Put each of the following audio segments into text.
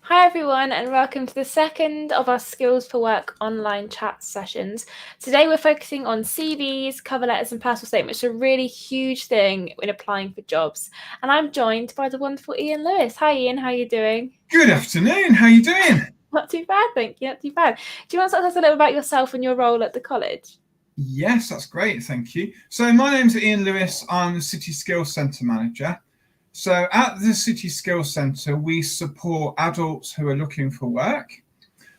Hi everyone, and welcome to the second of our Skills for Work online chat sessions. Today we're focusing on CVs, cover letters and personal statements, which are a really huge thing when applying for jobs. And I'm joined by the wonderful Ian Lewis. Hi Ian, how are you doing? Good afternoon, how are you doing? Not too bad, thank you, not too bad. Do you want to tell us a little about yourself and your role at the college? Yes, that's great, thank you. So my name's Ian Lewis, I'm the City Skills Centre Manager. So at the City Skills Centre, we support adults who are looking for work.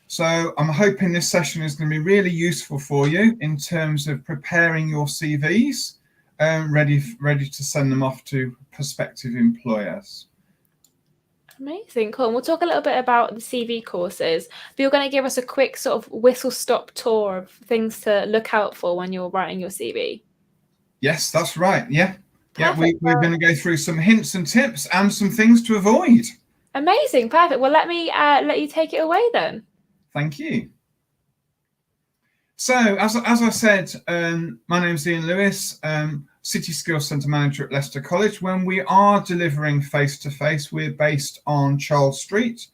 So I'm hoping this session is going to be really useful for you in terms of preparing your CVs, ready to send them off to prospective employers. Amazing, cool. And we'll talk a little bit about the CV courses, but you're going to give us a quick sort of whistle-stop tour of things to look out for when you're writing your CV. Yes, that's right, yeah. Perfect. We're going to go through some hints and tips and some things to avoid. Amazing, perfect. Well, let me let you take it away then. Thank you. So, as I said, my name's Ian Lewis, City Skills Centre Manager at Leicester College. When we are delivering face-to-face, we're based on Charles Street,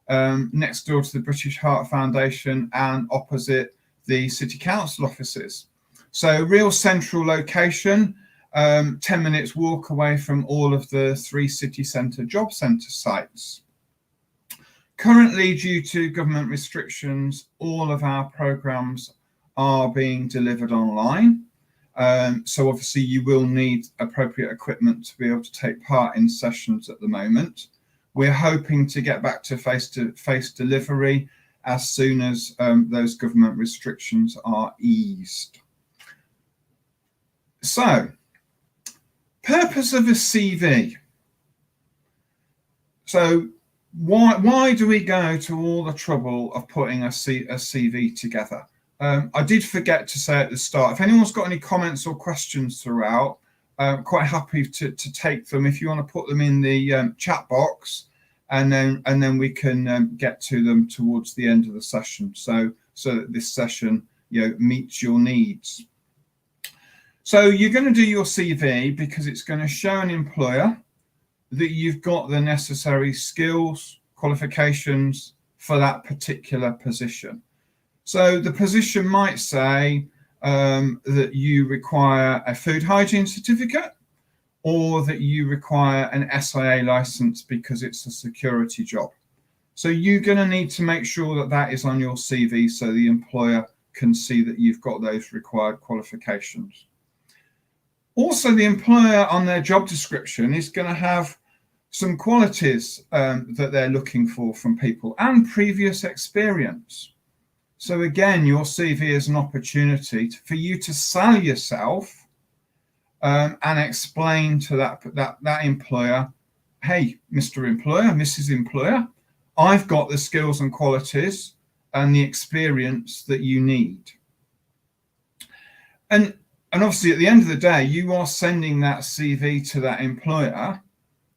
next door to the British Heart Foundation and opposite the City Council offices. So, real central location, 10 minutes walk away from all of the 3 city centre job centre sites. Currently, due to government restrictions, all of our programmes are being delivered online. So obviously you will need appropriate equipment to be able to take part in sessions at the moment. We're hoping to get back to face-to-face delivery as soon as those government restrictions are eased. So, purpose of a CV. So why do we go to all the trouble of putting a CV together? I did forget to say at the start, if anyone's got any comments or questions throughout, quite happy to take them. If you want to put them in the chat box, and then we can get to them towards the end of the session, so that this session meets your needs. So you're going to do your CV because it's going to show an employer that you've got the necessary skills, qualifications for that particular position. So the position might say that you require a food hygiene certificate, or that you require an SIA license because it's a security job. So you're going to need to make sure that that is on your CV so the employer can see that you've got those required qualifications. Also, the employer on their job description is going to have some qualities that they're looking for from people and previous experience. So again, your CV is an opportunity for you to sell yourself and explain to that employer, hey, Mr. Employer, Mrs. Employer, I've got the skills and qualities and the experience that you need. And obviously at the end of the day, you are sending that CV to that employer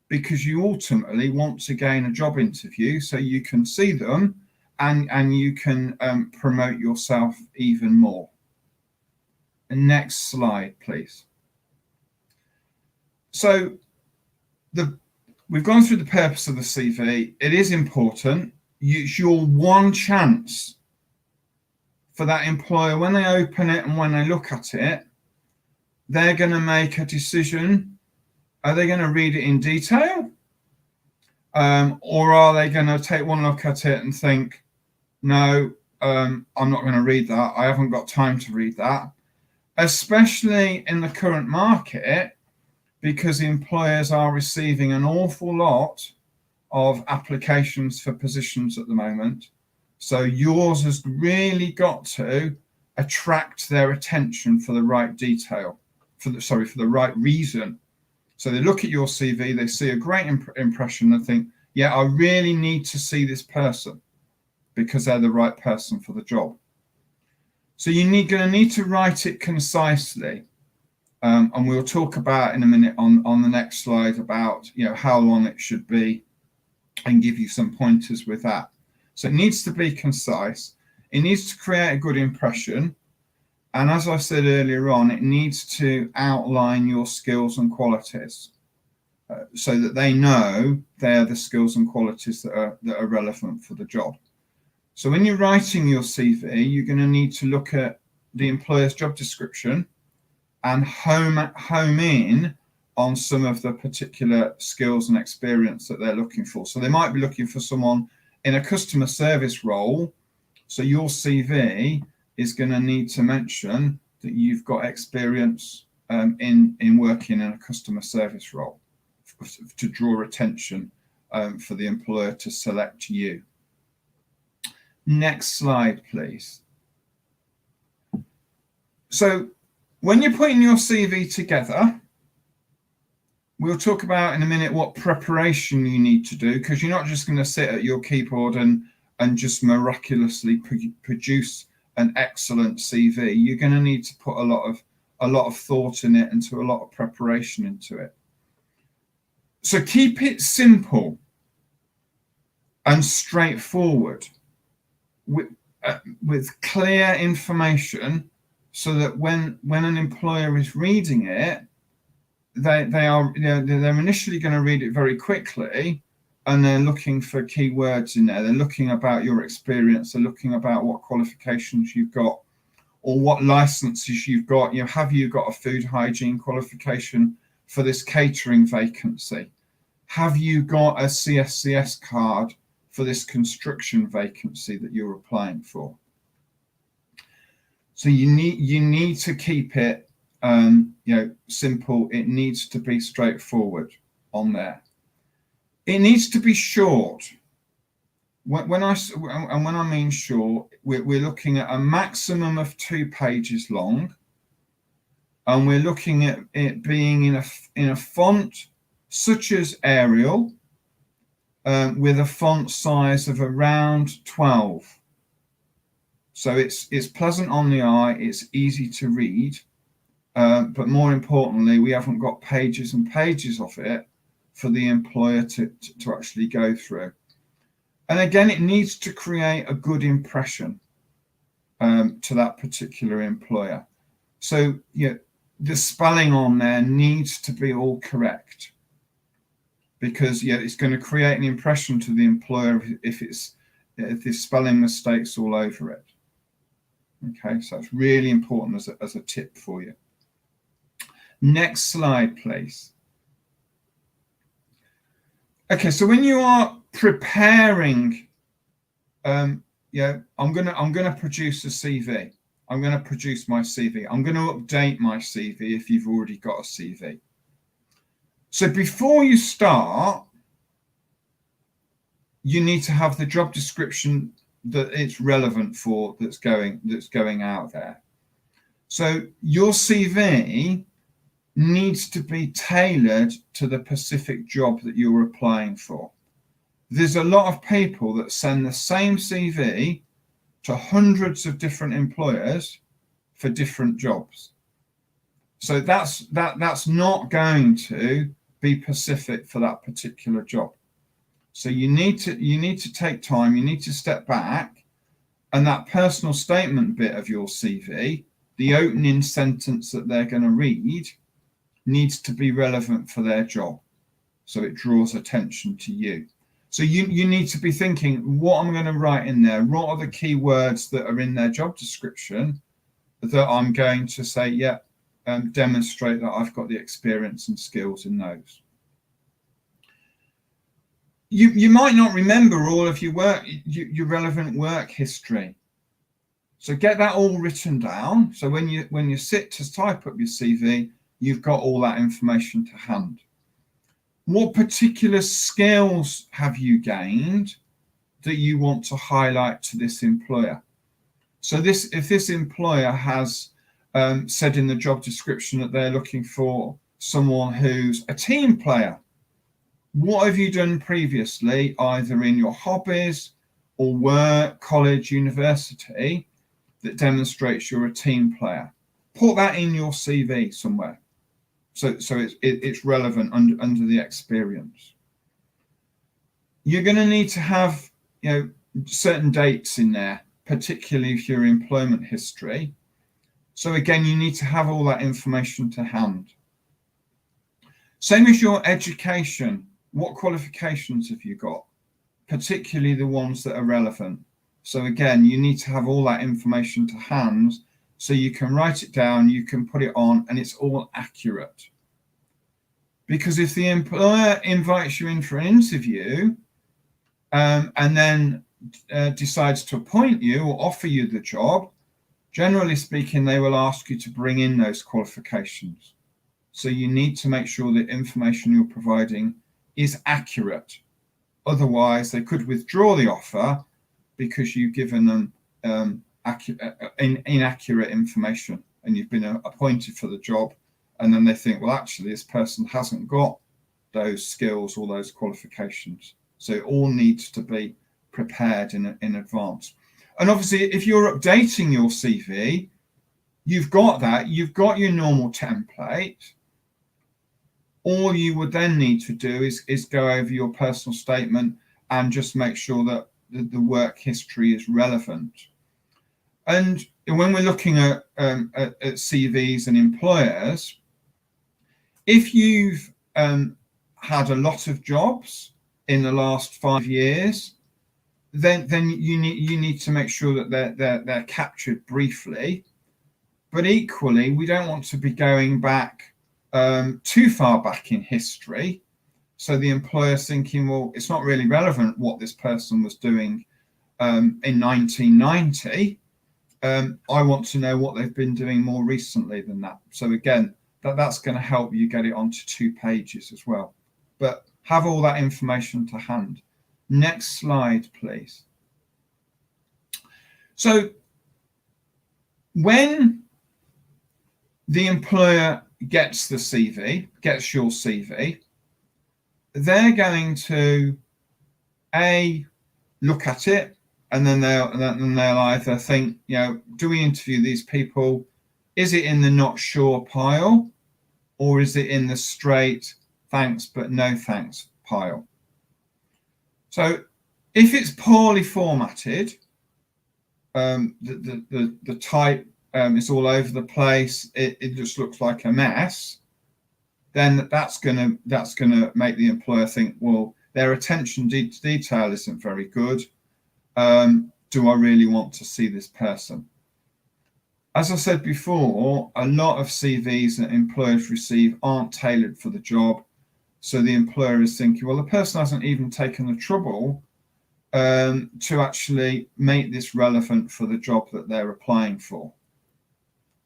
because you ultimately want to gain a job interview so you can see them and you can promote yourself even more. And next slide, please. So we've gone through the purpose of the CV. It is important. It's your one chance for that employer when they open it and when they look at it, they're going to make a decision. Are they going to read it in detail? Or are they going to take one look at it and think, no, I'm not going to read that. I haven't got time to read that. Especially in the current market, because employers are receiving an awful lot of applications for positions at the moment. So yours has really got to attract their attention for the right detail, for the right reason. So they look at your CV, they see a great impression and think, yeah, I really need to see this person because they're the right person for the job. So you're going to need to write it concisely. And we'll talk about in a minute on the next slide about how long it should be and give you some pointers with that. So it needs to be concise. It needs to create a good impression. And as I said earlier on, it needs to outline your skills and qualities. so that they know they're the skills and qualities that are relevant for the job. So when you're writing your CV, you're going to need to look at the employer's job description and home in on some of the particular skills and experience that they're looking for. So they might be looking for someone in a customer service role. So your CV is going to need to mention that you've got experience in working in a customer service role to draw attention for the employer to select you. Next slide, please. So when you're putting your CV together, we'll talk about in a minute what preparation you need to do, because you're not just going to sit at your keyboard and just miraculously produce an excellent CV. You're going to need to put a lot of thought in it and to a lot of preparation into it. So keep it simple and straightforward with clear information, so that when an employer is reading it, they're initially going to read it very quickly, and they're looking for keywords in there. They're looking about your experience. They're looking about what qualifications you've got or what licenses you've got. Have you got a food hygiene qualification for this catering vacancy? Have you got a CSCS card for this construction vacancy that you're applying for? So you need to keep it simple. It needs to be straightforward on there. It needs to be short. When I mean short, we're looking at a maximum of 2 pages long, and we're looking at it being in a font such as Arial, with a font size of around 12. So it's pleasant on the eye, it's easy to read, but more importantly, we haven't got pages and pages of it for the employer to actually go through. And again, it needs to create a good impression to that particular employer. So the spelling on there needs to be all correct, because it's going to create an impression to the employer if there's spelling mistakes all over it. Okay, so it's really important as a tip for you. Next slide, please. Okay, so when you are preparing, I'm gonna produce a CV. I'm gonna produce my CV. I'm gonna update my CV if you've already got a CV. So before you start, you need to have the job description that it's relevant for, that's going out there. So your CV needs to be tailored to the specific job that you're applying for. There's a lot of people that send the same CV to hundreds of different employers for different jobs. So that's not going to be specific for that particular job. So you need to take time, you need to step back, and that personal statement bit of your CV, the opening sentence that they're going to read, needs to be relevant for their job, so it draws attention to you. So you need to be thinking, what I'm going to write in there? What are the key words that are in their job description that I'm going to say, demonstrate that I've got the experience and skills in those. You might not remember all of your relevant work history. So get that all written down. So when you sit to type up your CV, you've got all that information to hand. What particular skills have you gained that you want to highlight to this employer? So if this employer has said in the job description that they're looking for someone who's a team player, what have you done previously, either in your hobbies or work, college, university, that demonstrates you're a team player? Put that in your CV somewhere, so it's relevant under the experience. You're going to need to have certain dates in there, particularly if your employment history. So again, you need to have all that information to hand. Same as your education. What qualifications have you got? Particularly the ones that are relevant. So again, you need to have all that information to hand so you can write it down, you can put it on, and it's all accurate. Because if the employer invites you in for an interview and then decides to appoint you or offer you the job, generally speaking, they will ask you to bring in those qualifications. So you need to make sure that information you're providing is accurate. Otherwise, they could withdraw the offer because you've given them inaccurate information and you've been appointed for the job, and then they think, well, actually, this person hasn't got those skills or those qualifications. So it all needs to be prepared in advance. And obviously, if you're updating your CV, you've got that, you've got your normal template. All you would then need to do is go over your personal statement and just make sure that the work history is relevant. And when we're looking at CVs and employers, if you've had a lot of jobs in the last 5 years, then you need to make sure that they're captured briefly. But equally, we don't want to be going back too far back in history. So the employer's thinking, well, it's not really relevant what this person was doing in 1990. I want to know what they've been doing more recently than that. So again, that's going to help you get it onto 2 pages as well. But have all that information to hand. Next slide, please. So when the employer gets your CV, they're going to look at it, and then they'll either think, do we interview these people? Is it in the not sure pile, or is it in the straight thanks but no thanks pile? So if it's poorly formatted, the type is all over the place, it just looks like a mess, then that's gonna make the employer think, well, their attention to detail isn't very good. Do I really want to see this person? As I said before, a lot of CVs that employers receive aren't tailored for the job. So the employer is thinking, well, the person hasn't even taken the trouble to actually make this relevant for the job that they're applying for.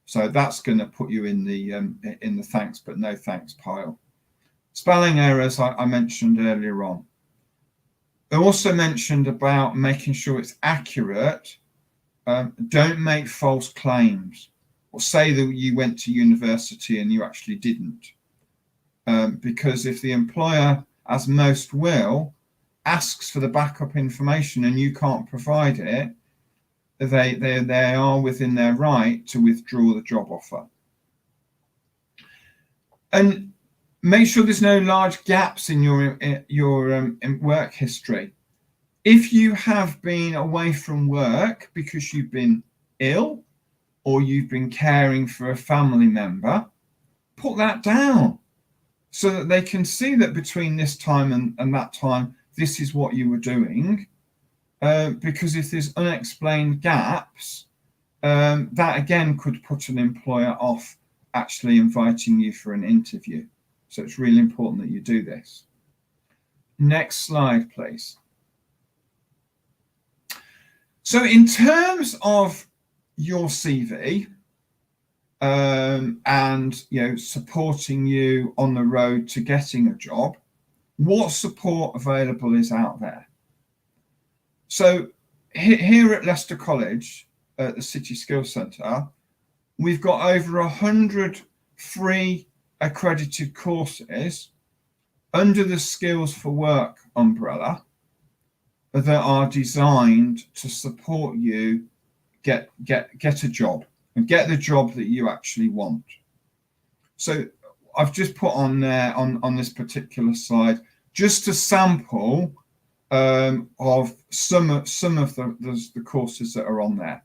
So that's going to put you in the thanks but no thanks pile. Spelling errors I mentioned earlier on. I also mentioned about making sure it's accurate. Don't make false claims or say that you went to university and you actually didn't. Because if the employer, as most will, asks for the backup information and you can't provide it, they are within their right to withdraw the job offer. And make sure there's no large gaps in your work history. If you have been away from work because you've been ill or you've been caring for a family member, put that down so that they can see that between this time and that time, this is what you were doing. Because if there's unexplained gaps, that again could put an employer off actually inviting you for an interview. So it's really important that you do this. Next slide, please. So in terms of your CV and supporting you on the road to getting a job, what support available is out there? So here at Leicester College, at the City Skills Centre, we've got over 100 free accredited courses under the Skills for Work umbrella that are designed to support you get a job and get the job that you actually want. So I've just put on there on this particular slide just a sample of some of the courses that are on there.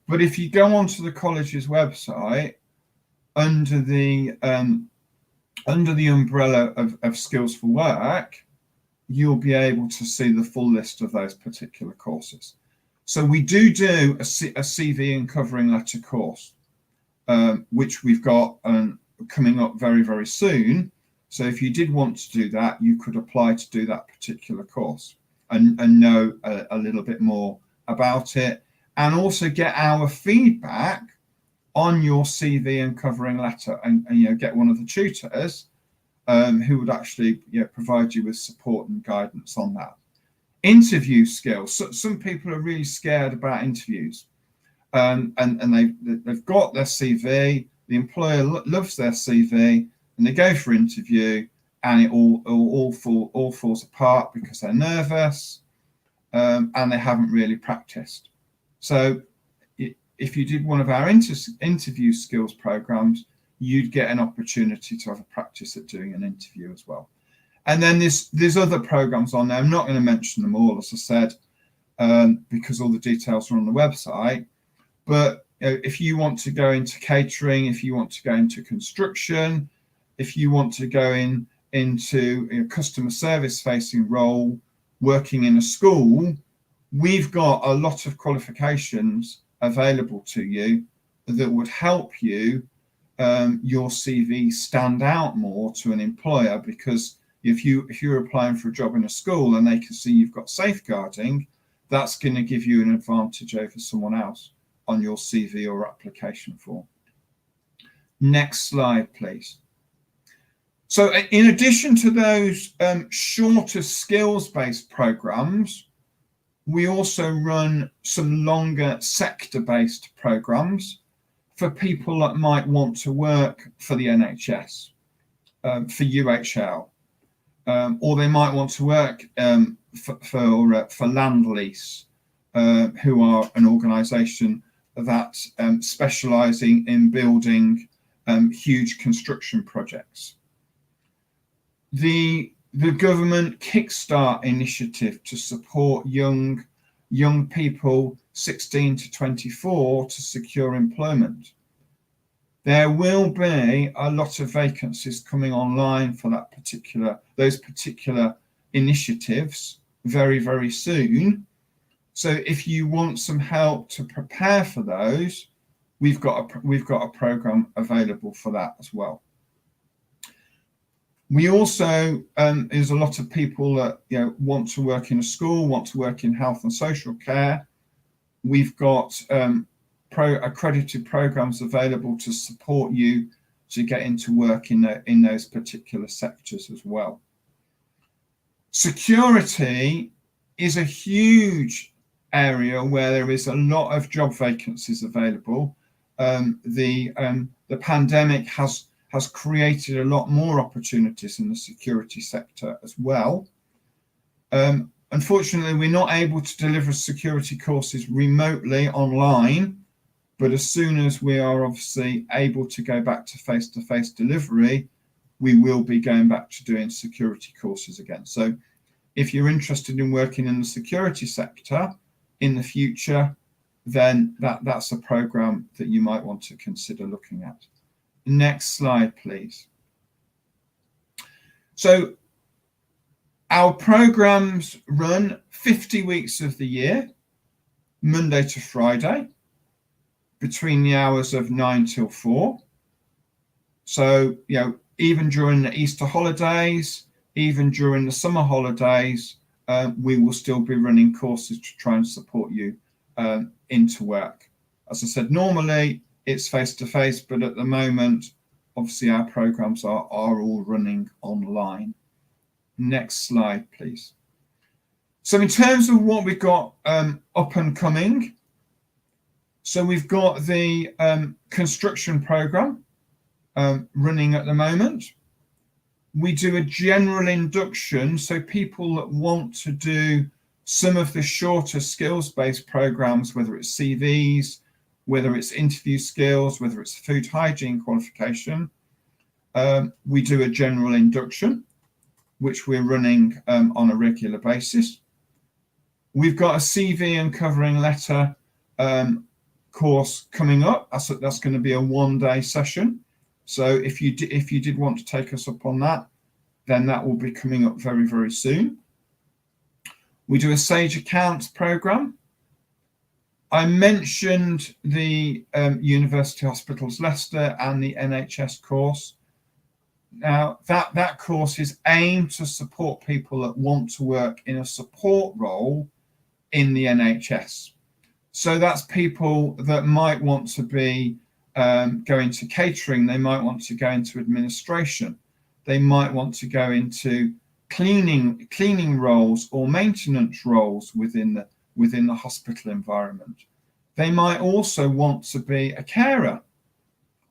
But if you go onto the college's website under the under the umbrella of Skills for Work, you'll be able to see the full list of those particular courses. So we do a CV and covering letter course, which we've got coming up very, very soon. So if you did want to do that, you could apply to do that particular course and know a little bit more about it, and also get our feedback on your CV and covering letter, and get one of the tutors who would actually provide you with support and guidance on that. Interview skills. So, some people are really scared about interviews, and they've got their CV. The employer loves their CV, and they go for interview, and it all falls apart because they're nervous, and they haven't really practiced. So if you did one of our interview skills programs, you'd get an opportunity to have a practice at doing an interview as well. And then there's other programs on there. I'm not going to mention them all, as I said, because all the details are on the website. But if you want to go into catering, if you want to go into construction, if you want to go into a customer service facing role, working in a school, we've got a lot of qualifications available to you that would help you your CV stand out more to an employer, because if you're applying for a job in a school and they can see you've got safeguarding, that's going to give you an advantage over someone else on your CV or application form. Next slide, please. So in addition to those shorter skills-based programs, we also run some longer sector-based programs for people that might want to work for the NHS, for UHL, or they might want to work for Land Lease, who are an organisation that specialising in building huge construction projects. The government Kickstart initiative to support young people 16 to 24 to secure employment. There will be a lot of vacancies coming online for those particular initiatives very, very soon. So if you want some help to prepare for those, we've got a program available for that as well. We also, there's a lot of people that want to work in a school, want to work in health and social care. We've got accredited programs available to support you to get into work in those particular sectors as well. Security is a huge area where there is a lot of job vacancies available. The pandemic has created a lot more opportunities in the security sector as well. Unfortunately, we're not able to deliver security courses remotely online, but as soon as we are obviously able to go back to face-to-face delivery, we will be going back to doing security courses again. So if you're interested in working in the security sector in the future, then that's a program that you might want to consider looking at. Next slide, please. So our programs run 50 weeks of the year, Monday to Friday, between the hours of 9 till 4. So, even during the Easter holidays, even during the summer holidays, we will still be running courses to try and support you into work. As I said, normally it's face-to-face, but at the moment, obviously our programs are all running online. Next slide, please. So in terms of what we've got up and coming, so we've got the construction program running at the moment. We do a general induction, so people that want to do some of the shorter skills-based programs, whether it's CVs, whether it's interview skills, whether it's food hygiene qualification, we do a general induction, which we're running on a regular basis. We've got a CV and covering letter course coming up. That's going to be a one-day session. So if you did want to take us up on that, then that will be coming up very, very soon. We do a Sage Accounts program. I mentioned the University Hospitals Leicester and the NHS course. Now, that course is aimed to support people that want to work in a support role in the NHS. So that's people that might want to be go into catering, they might want to go into administration, they might want to go into cleaning roles or maintenance roles within the hospital environment. They might also want to be a carer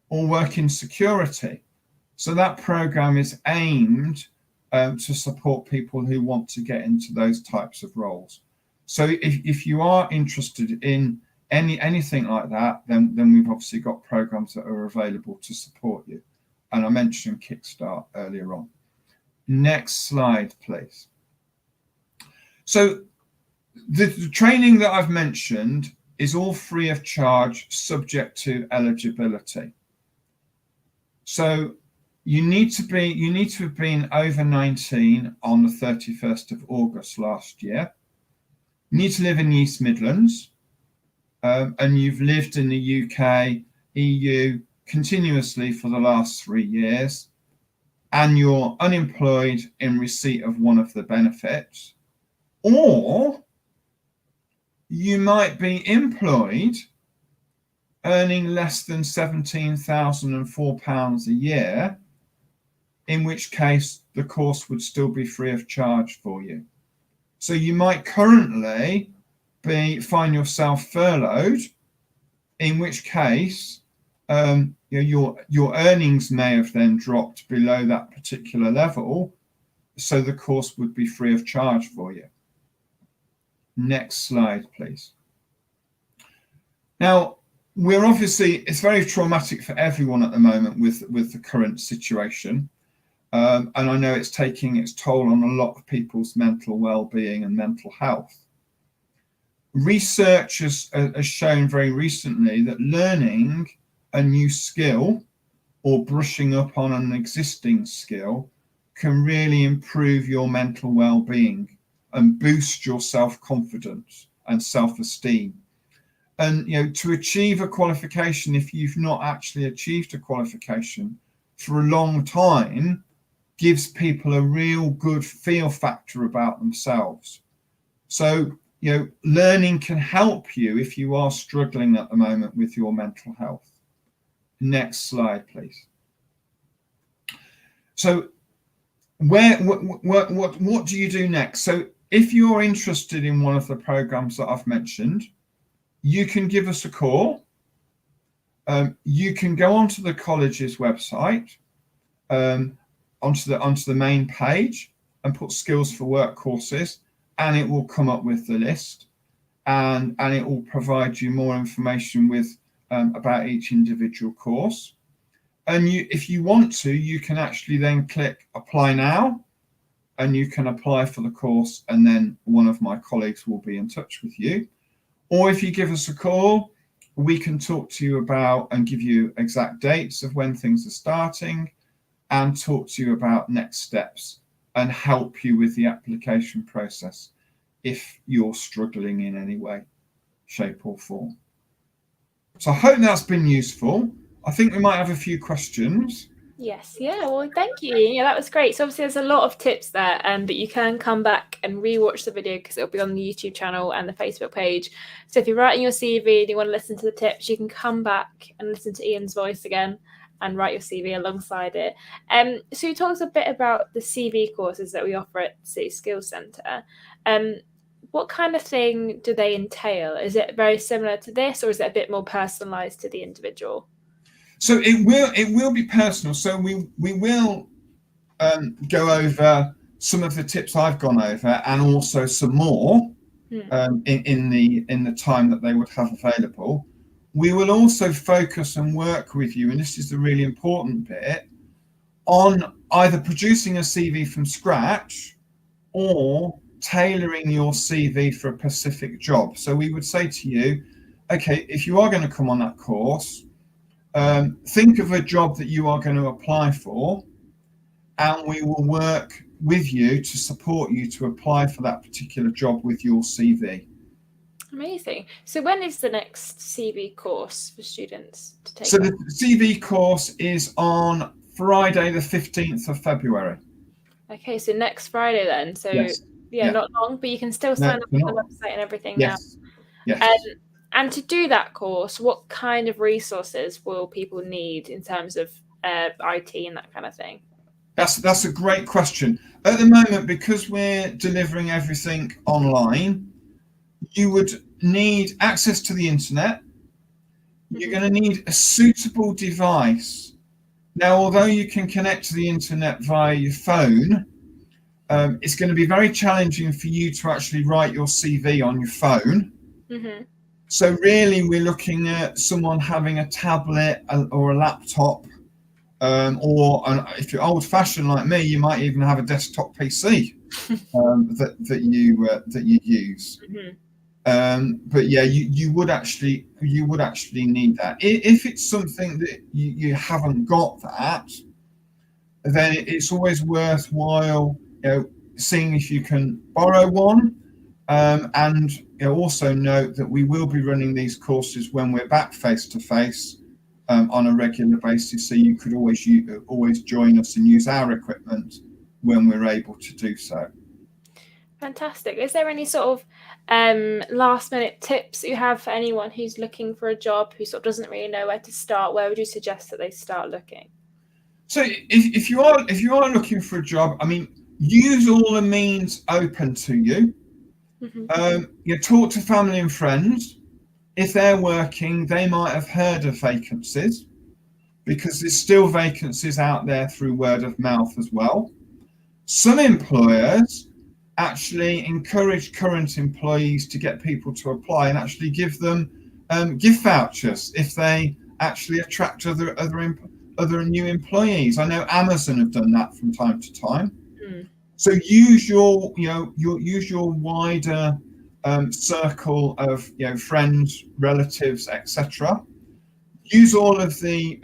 or work in security. So that program is aimed to support people who want to get into those types of roles. So if you are interested in anything like that, then we've obviously got programs that are available to support you. And I mentioned Kickstart earlier on. Next slide, please. So the training that I've mentioned is all free of charge, subject to eligibility. So you need to have been over 19 on the 31st of August last year. You need to live in the East Midlands, and you've lived in the UK, EU continuously for the last 3 years, and you're unemployed in receipt of one of the benefits, or you might be employed earning less than £17,004 a year, in which case the course would still be free of charge for you. So you might currently find yourself furloughed, in which case your earnings may have then dropped below that particular level, so the course would be free of charge for you. Next slide, please. Now, it's very traumatic for everyone at the moment with the current situation. And I know it's taking its toll on a lot of people's mental well-being and mental health. Research has shown very recently that learning a new skill or brushing up on an existing skill can really improve your mental well-being and boost your self-confidence and self-esteem. And to achieve a qualification, if you've not actually achieved a qualification for a long time, gives people a real good feel factor about themselves. So, learning can help you if you are struggling at the moment with your mental health. Next slide, please. So, what do you do next? So, if you're interested in one of the programs that I've mentioned, you can give us a call. You can go onto the college's website, onto the main page, and put skills for work courses, and it will come up with the list, and it will provide you more information about each individual course. And if you want to, you can actually then click apply now, and you can apply for the course, and then one of my colleagues will be in touch with you. Or if you give us a call, we can talk to you about and give you exact dates of when things are starting, and talk to you about next steps and help you with the application process if you're struggling in any way, shape or form. So I hope that's been useful. I think we might have a few questions. Yes, yeah, well, thank you. Yeah, that was great. So obviously there's a lot of tips there, but you can come back and rewatch the video because it'll be on the YouTube channel and the Facebook page. So if you're writing your CV and you want to listen to the tips, you can come back and listen to Ian's voice again and write your CV alongside it. So you talked a bit about the CV courses that we offer at City Skills Centre. What kind of thing do they entail? Is it very similar to this, or is it a bit more personalised to the individual? So it will be personal. So we will go over some of the tips I've gone over, and also some more in the time that they would have available. We will also focus and work with you, and this is the really important bit, on either producing a CV from scratch or tailoring your CV for a specific job. So we would say to you, okay, if you are going to come on that course, think of a job that you are going to apply for, and we will work with you to support you to apply for that particular job with your CV. Amazing. So when is the next CV course for students to take? So the CV course is on Friday, the 15th of February. Okay, so next Friday then. So Yes. yeah, not long, but you can still sign up on the website and everything now. Yes. And to do that course, what kind of resources will people need in terms of IT and that kind of thing? That's a great question. At the moment, because we're delivering everything online, you would need access to the internet. You're going to need a suitable device. Now, although you can connect to the internet via your phone, it's going to be very challenging for you to actually write your CV on your phone. Mm-hmm. So really, we're looking at someone having a tablet or a laptop, or if you're old-fashioned like me, you might even have a desktop PC that you use. Mm-hmm. But yeah, you would actually need that. If it's something that you haven't got that, then it's always worthwhile, seeing if you can borrow one. And also note that we will be running these courses when we're back face to face on a regular basis. So you could always join us and use our equipment when we're able to do so. Fantastic. Is there any sort of last minute tips you have for anyone who's looking for a job, who sort of doesn't really know where to start? Where would you suggest that they start looking? So if you are looking for a job, I mean, use all the means open to you. Mm-hmm. Talk to family and friends. If they're working, they might have heard of vacancies, because there's still vacancies out there through word of mouth as well. Some employers actually encourage current employees to get people to apply and actually give them gift vouchers if they actually attract other new employees. I know Amazon have done that from time to time. So use your wider circle of friends, relatives, etc. Use all of the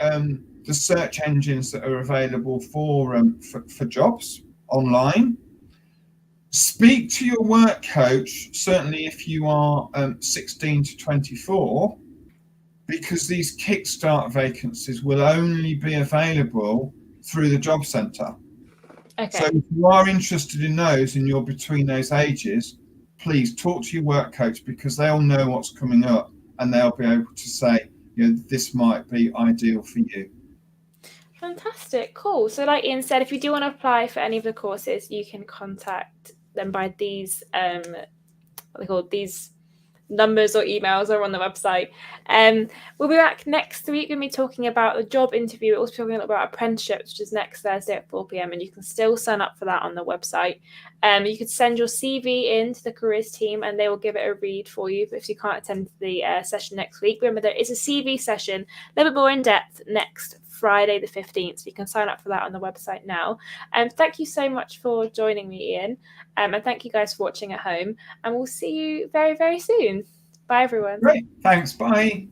search engines that are available for jobs online. Speak to your work coach, certainly if you are 16 to 24, because these kickstart vacancies will only be available through the job centre. Okay. So if you are interested in those and you're between those ages, please talk to your work coach, because they'll know what's coming up and they'll be able to say, this might be ideal for you. Fantastic. Cool. So like Ian said, if you do want to apply for any of the courses, you can contact them by these what they call these numbers or emails are on the website. We'll be back next week when we're talking about the job interview. We're also talking about apprenticeships, which is next Thursday at 4 p.m. and you can still sign up for that on the website. You could send your CV in to the careers team and they will give it a read for you. But if you can't attend the session next week, remember there is a CV session a little bit more in depth next Friday the 15th. So you can sign up for that on the website now. Thank you so much for joining me, Ian. And thank you guys for watching at home. And we'll see you very, very soon. Bye, everyone. Great. Thanks. Bye.